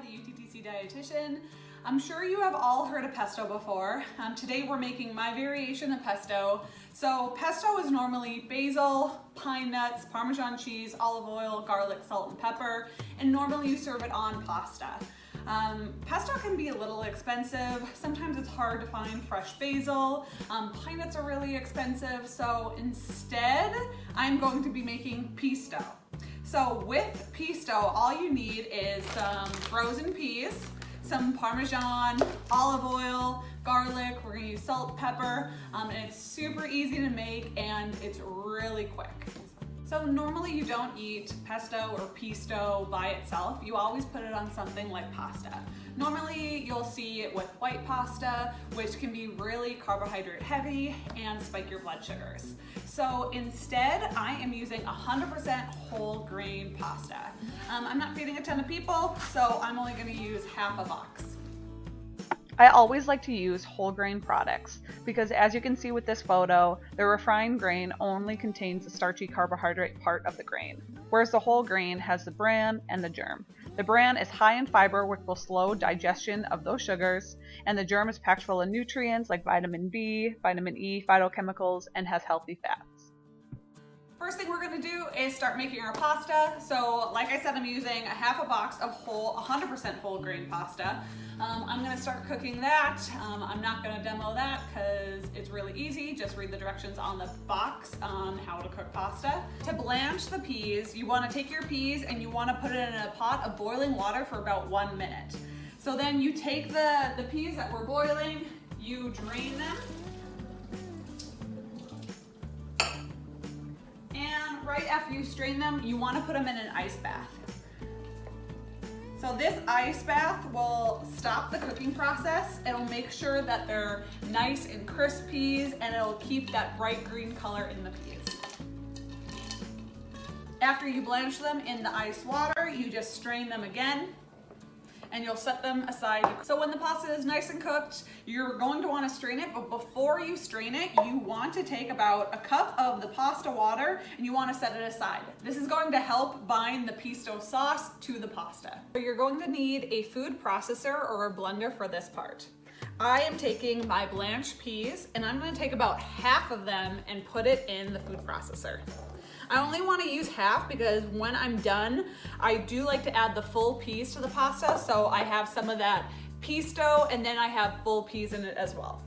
the UTTC dietitian. I'm sure you have all heard of pesto before. Today we're making my variation of pesto. So pesto is normally basil, pine nuts, Parmesan cheese, olive oil, garlic, salt, and pepper, and normally you serve it on pasta. Pesto can be a little expensive. Sometimes it's hard to find fresh basil. Pine nuts are really expensive, so instead I'm going to be making pesto. So with pesto, all you need is some frozen peas, some Parmesan, olive oil, garlic. We're gonna use salt, pepper, and it's super easy to make and it's really quick. So normally you don't eat pesto or pesto by itself. You always put it on something like pasta. Normally you'll see it with white pasta, which can be really carbohydrate heavy and spike your blood sugars. So instead, I am using 100% whole grain pasta. I'm not feeding a ton of people, so I'm only gonna use half a box. I always like to use whole grain products because, as you can see with this photo, the refined grain only contains the starchy carbohydrate part of the grain, whereas the whole grain has the bran and the germ. The bran is high in fiber, which will slow digestion of those sugars, and the germ is packed full of nutrients like vitamin B, vitamin E, phytochemicals, and has healthy fats. First thing we're gonna do is start making our pasta. So like I said, I'm using a half a box of 100% whole grain pasta. I'm gonna start cooking that. I'm not gonna demo that because it's really easy. Just read the directions on the box on how to cook pasta. To blanch the peas, you wanna take your peas and you wanna put it in a pot of boiling water for about 1 minute. So then you take the peas that were boiling, you drain them. And right after you strain them, you want to put them in an ice bath. So this ice bath will stop the cooking process. It'll make sure that they're nice and crisp peas, and it'll keep that bright green color in the peas. After you blanch them in the ice water, you just strain them again, and you'll set them aside. So when the pasta is nice and cooked, you're going to want to strain it, but before you strain it, you want to take about a cup of the pasta water and you want to set it aside. This is going to help bind the pesto sauce to the pasta. So you're going to need a food processor or a blender for this part. I am taking my blanched peas and I'm going to take about half of them and put it in the food processor. I only want to use half because when I'm done, I do like to add the full peas to the pasta, so I have some of that pesto and then I have full peas in it as well.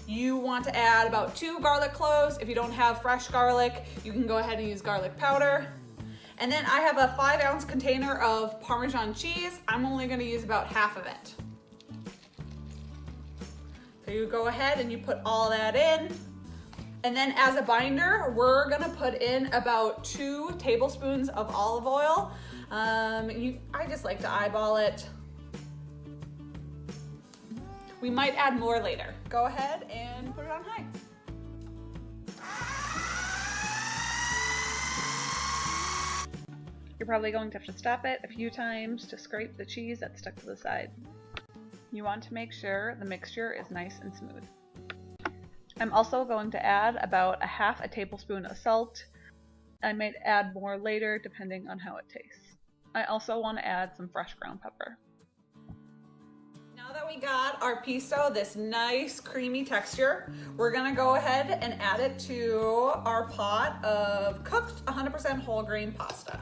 You want to add about 2 garlic cloves. If you don't have fresh garlic, you can go ahead and use garlic powder. And then I have a 5-ounce container of Parmesan cheese. I'm only going to use about half of it. So you go ahead and you put all that in. And then as a binder, we're gonna put in about 2 tablespoons of olive oil. I just like to eyeball it. We might add more later. Go ahead and put it on high. You're probably going to have to stop it a few times to scrape the cheese that's stuck to the side. You want to make sure the mixture is nice and smooth. I'm also going to add about a half a tablespoon of salt. I might add more later depending on how it tastes. I also want to add some fresh ground pepper. Now that we got our pesto, this nice creamy texture, we're gonna go ahead and add it to our pot of cooked 100% whole grain pasta.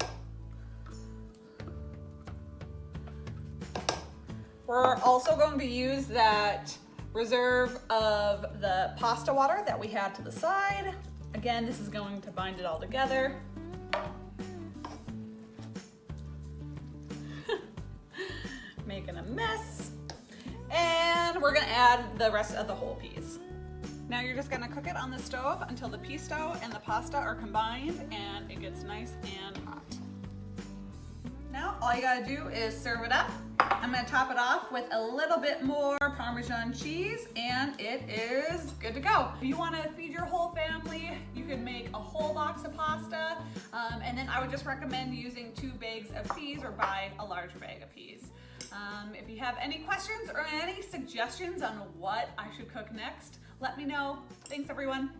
We're also going to use that reserve of the pasta water that we had to the side. Again, this is going to bind it all together. Making a mess. And we're gonna add the rest of the whole peas. Now you're just gonna cook it on the stove until the pesto and the pasta are combined and it gets nice and hot. Now all you gotta do is serve it up. I'm gonna top it off with a little bit more Parmesan cheese and it is good to go. If you wanna feed your whole family, you could make a whole box of pasta, and then I would just recommend using 2 bags of peas or buy a large bag of peas. If you have any questions or any suggestions on what I should cook next, let me know. Thanks everyone.